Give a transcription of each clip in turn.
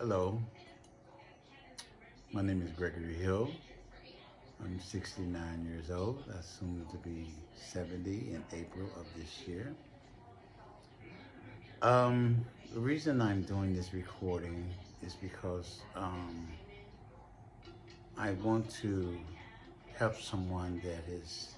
Hello, my name is Gregory Hill. I'm 69 years old. I soon to be 70 in April of this year. The reason I'm doing this recording is because I want to help someone that is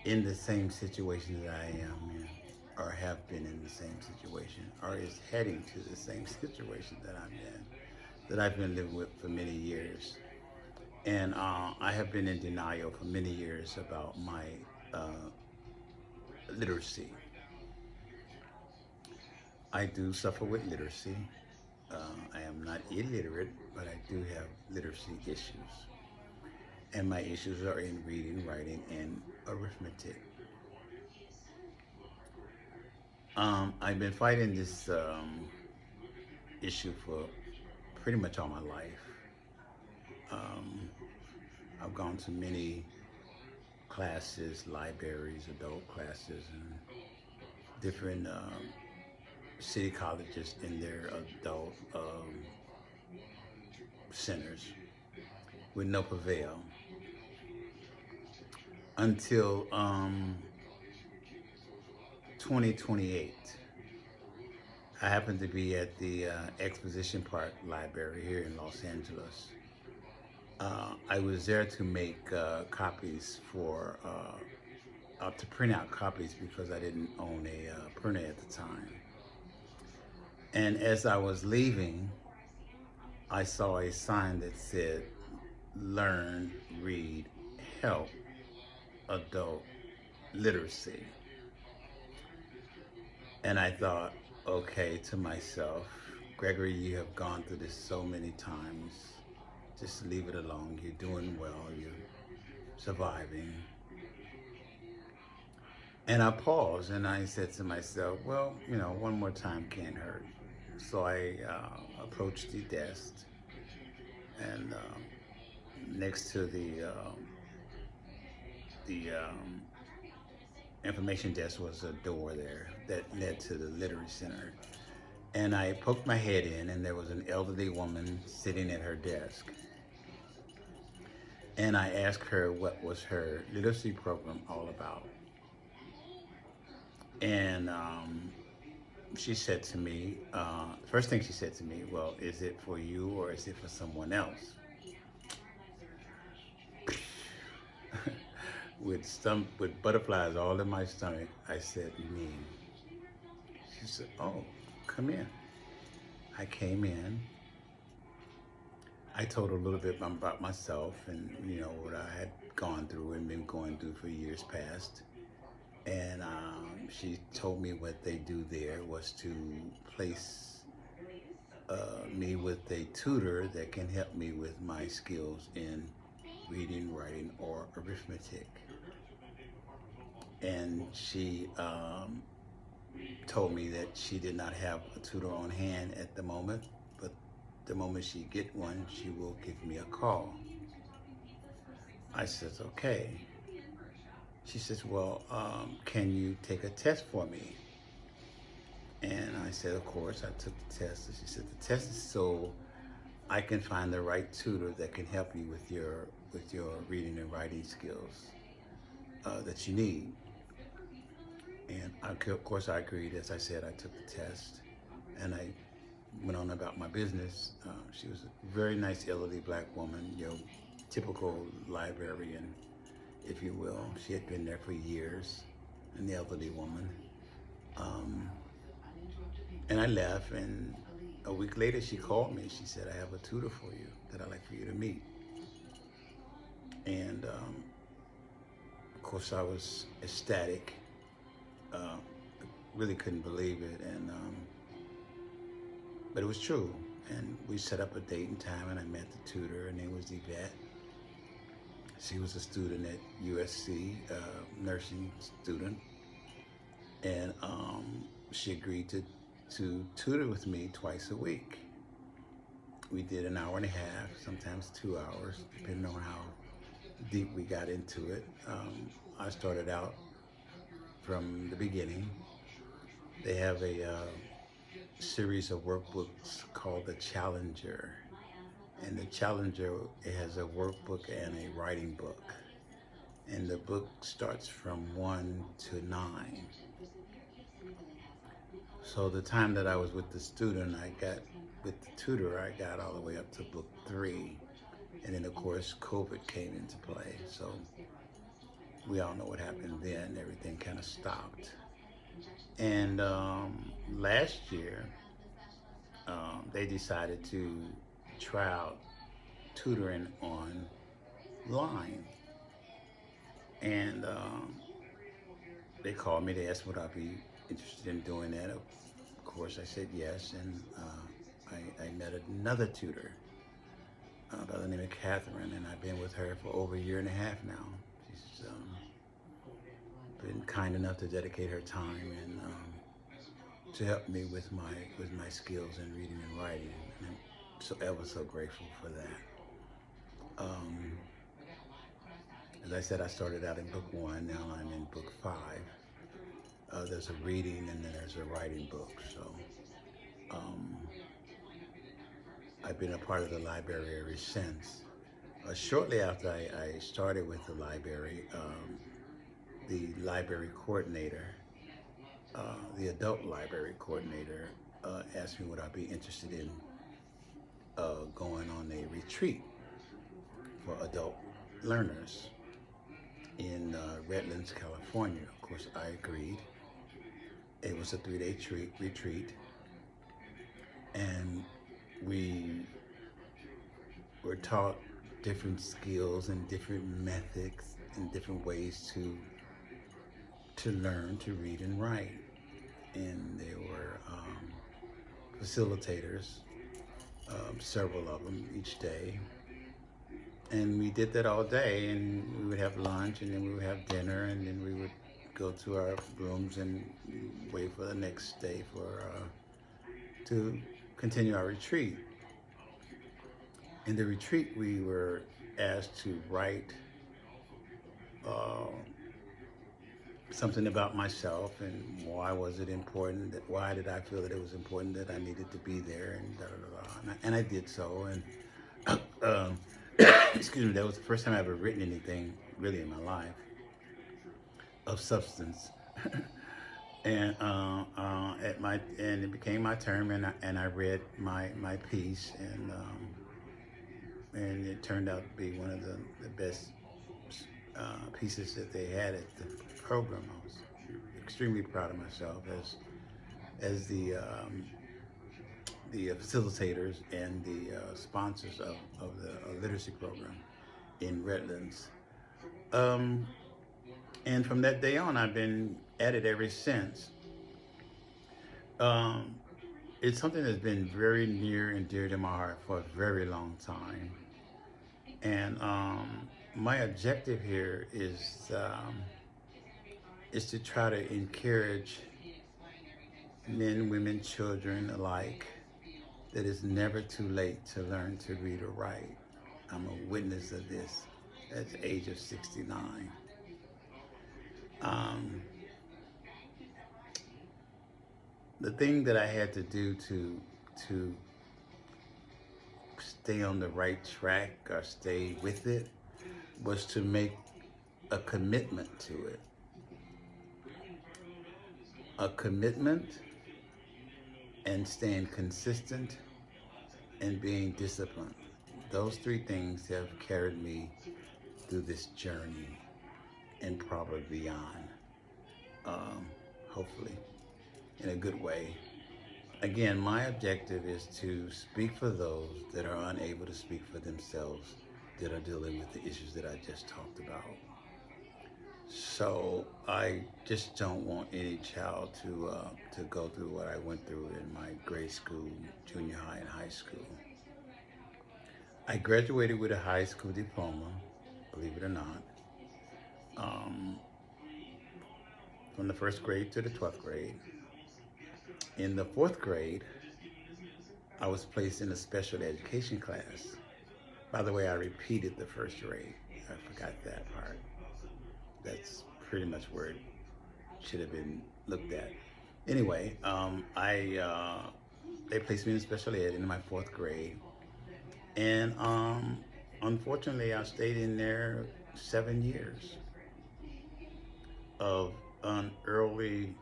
in the same situation that I am in, or have been in the same situation, or is heading to the same situation that I'm in, that I've been living with for many years. And I have been in denial for many years about my uh, literacy. I do suffer with literacy. I am not illiterate, but I do have literacy issues. And my issues are in reading, writing, and arithmetic. I've been fighting this issue for pretty much all my life. Um, I've gone to many classes, libraries, adult classes, and different city colleges in their adult centers with no prevail until 2028. I happened to be at the Exposition Park Library here in Los Angeles. I was there to make copies to print out copies because I didn't own a printer at the time. And as I was leaving, I saw a sign that said, "Learn, read, help adult literacy." And I thought, okay, to myself, Gregory, you have gone through this so many times. Just leave it alone. You're doing well. You're surviving. And I paused and I said to myself, well, one more time can't hurt. So I approached the desk, and next to the information desk was a door there that led to the literary center. And I poked my head in, and there was an elderly woman sitting at her desk. And I asked her what was her literacy program all about. And she said to me, first thing she said to me, well, is it for you or is it for someone else? With butterflies all in my stomach, I said, me. She said, oh, come in. I came in. I told her a little bit about myself and, what I had gone through and been going through for years past. And she told me what they do there was to place me with a tutor that can help me with my skills in reading, writing, or arithmetic. And she told me that she did not have a tutor on hand at the moment, but the moment she get one, she will give me a call. I says, okay. She says, well, can you take a test for me? And I said, of course. I took the test. And she said, the test is so I can find the right tutor that can help you with your reading and writing skills that you need. And of course, I agreed. As I said, I took the test, and I went on about my business. She was a very nice elderly black woman, typical librarian, if you will. She had been there for years, an elderly woman. And I left, and a week later she called me. She said, I have a tutor for you that I'd like for you to meet. And of course, I was ecstatic. Really couldn't believe it, and but it was true. And we set up a date and time, and I met the tutor. Her name was Yvette. She was a student at USC, nursing student, and she agreed to tutor with me twice a week. We did an hour and a half, sometimes 2 hours, depending on how deep we got into it. I started out from the beginning. They have a series of workbooks called the Challenger. And the Challenger, it has a workbook and a writing book. And the book starts from 1 to 9. So the time that I was with the student, with the tutor, I got all the way up to book 3. And then of course, COVID came into play. So we all know what happened then. Everything kind of stopped. And last year, they decided to try out tutoring online. And they called me, they asked would I be interested in doing that. Of course, I said yes, and I met another tutor by the name of Catherine, and I've been with her for over a year and a half now. She's been kind enough to dedicate her time and to help me with my skills in reading and writing, and I'm so ever so grateful for that. As I said, I started out in book 1, now I'm in book 5. There's a reading and then there's a writing book. So I've been a part of the library ever since. Shortly after I started with the library coordinator, the adult library coordinator, asked me would I be interested in going on a retreat for adult learners in Redlands, California. Of course, I agreed. It was a 3-day retreat, and we were taught different skills and different methods and different ways to learn to read and write. And there were facilitators, several of them each day. And we did that all day, and we would have lunch, and then we would have dinner, and then we would go to our rooms and wait for the next day to continue our retreat. In the retreat, we were asked to write something about myself and why was it important, why did I feel that it was important that I needed to be there, and da, da, da, da. And I did so, and excuse me, that was the first time I ever written anything really in my life of substance. And and it became my term, and I read my piece, and it turned out to be one of the best pieces that they had at the program. I was extremely proud of myself as the facilitators and the sponsors of the literacy program in Redlands. And from that day on, I've been at it ever since. It's something that's been very near and dear to my heart for a very long time. And my objective here is to try to encourage men, women, children alike that it's never too late to learn to read or write. I'm a witness of this at the age of 69. The thing that I had to do to stay on the right track or stay with it was to make a commitment to it. A commitment and staying consistent and being disciplined. Those 3 things have carried me through this journey and probably beyond, hopefully in a good way. Again, my objective is to speak for those that are unable to speak for themselves, that are dealing with the issues that I just talked about. So I just don't want any child to go through what I went through in my grade school, junior high, and high school. I graduated with a high school diploma, believe it or not, from the 1st grade to the 12th grade. In the 4th grade, I was placed in a special education class. By the way, I repeated the 1st grade. I forgot that part. That's pretty much where it should have been looked at. Anyway, I they placed me in special ed in my fourth grade. And unfortunately, I stayed in there 7 years of an early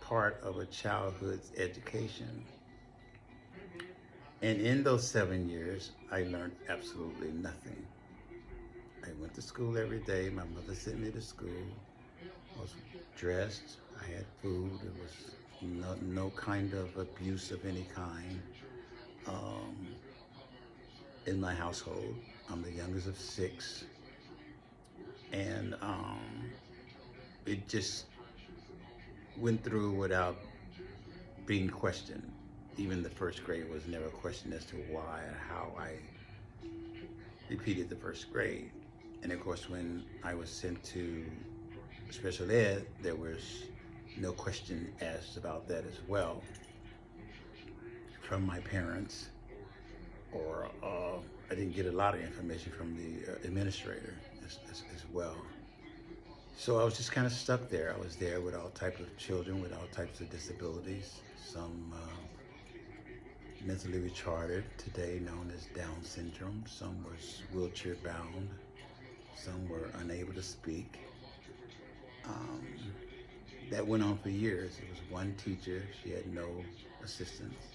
part of a childhood's education. And in those 7 years, I learned absolutely nothing. I went to school every day. My mother sent me to school. I was dressed. I had food. There was no kind of abuse of any kind um, in my household. I'm the youngest of six. And it just went through without being questioned. Even the first grade was never questioned as to why and how I repeated the first grade. And of course, when I was sent to special ed, there was no question asked about that as well from my parents, or I didn't get a lot of information from the administrator as well. So I was just kind of stuck there. I was there with all types of children with all types of disabilities, some mentally retarded, today known as Down syndrome. Some were wheelchair bound. Some were unable to speak. Um, that went on for years. It was one teacher. She had no assistants.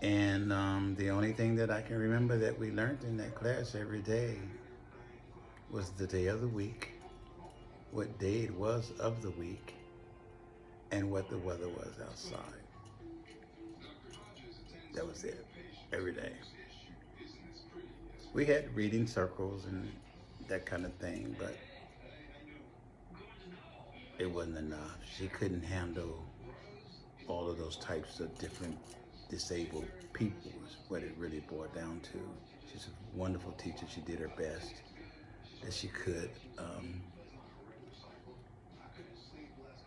And the only thing that I can remember that we learned in that class every day was the day of the week, what day it was of the week, and what the weather was outside. That was it, every day. We had reading circles and that kind of thing, but it wasn't enough. She couldn't handle all of those types of different disabled people is what it really boiled down to. She's a wonderful teacher. She did her best that she could,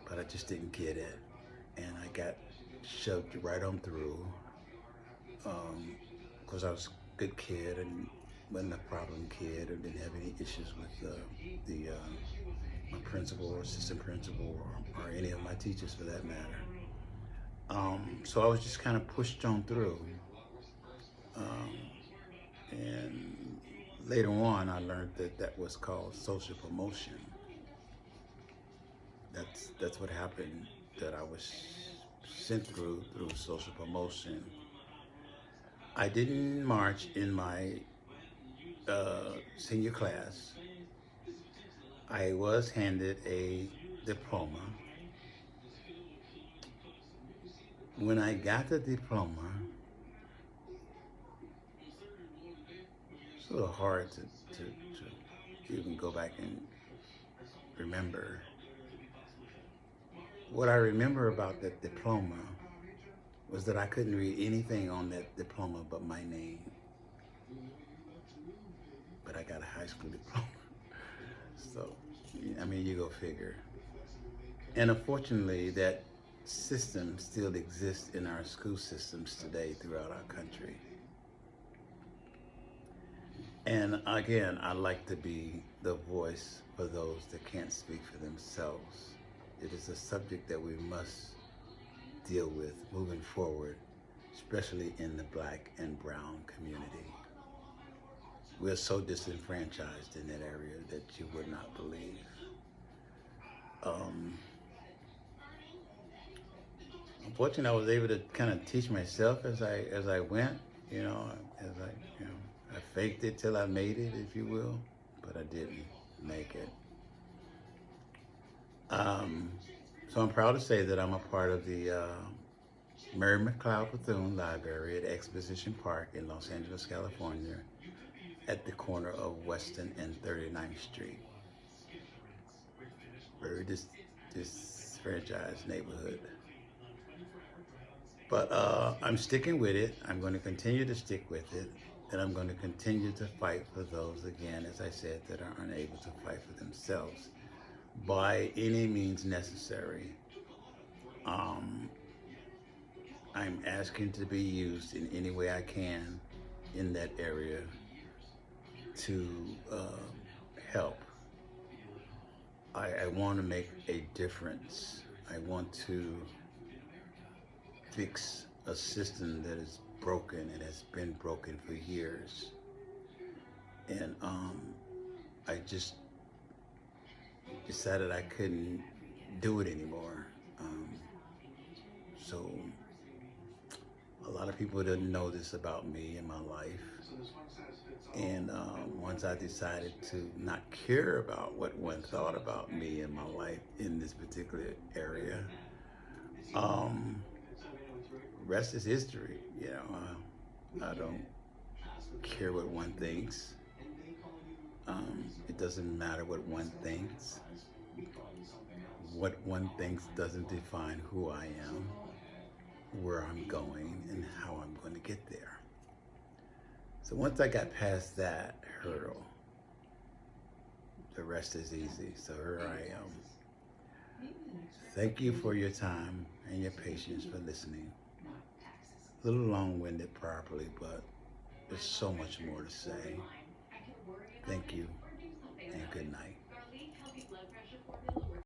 but I just didn't get it. And I got shoved right on through because I was a good kid and wasn't a problem kid or didn't have any issues with my principal or assistant principal or any of my teachers for that matter. So I was just kind of pushed on through. And later on, I learned that that was called social promotion. That's what happened, that I was sent through social promotion. I didn't march in my senior class. I was handed a diploma. When I got the diploma, it's a little hard to even go back and remember. What I remember about that diploma was that I couldn't read anything on that diploma but my name. But I got a high school diploma. So, I mean, you go figure. And unfortunately, that system still exists in our school systems today throughout our country. And again, I like to be the voice for those that can't speak for themselves. It is a subject that we must deal with moving forward, especially in the Black and brown community. We're so disenfranchised in that area that you would not believe. Unfortunately, I was able to kind of teach myself as I went. You know, I faked it till I made it, if you will, but I didn't make it. So I'm proud to say that I'm a part of the Mary McLeod Bethune Library at Exposition Park in Los Angeles, California, at the corner of Weston and 39th Street. Very disfranchised neighborhood. But I'm sticking with it. I'm going to continue to stick with it. And I'm going to continue to fight for those, again, as I said, that are unable to fight for themselves by any means necessary. I'm asking to be used in any way I can in that area to help. I want to make a difference. I want to fix a system that is broken and has been broken for years. And I just decided I couldn't do it anymore. So a lot of people didn't know this about me and my life. And once I decided to not care about what one thought about me and my life in this particular area, um, rest is history. I don't care what one thinks. It doesn't matter what one thinks. What one thinks doesn't define who I am, where I'm going, and how I'm going to get there. So once I got past that hurdle, the rest is easy. So here I am. Thank you for your time and your patience for listening. A little long-winded probably, but there's so much more to say. Thank you.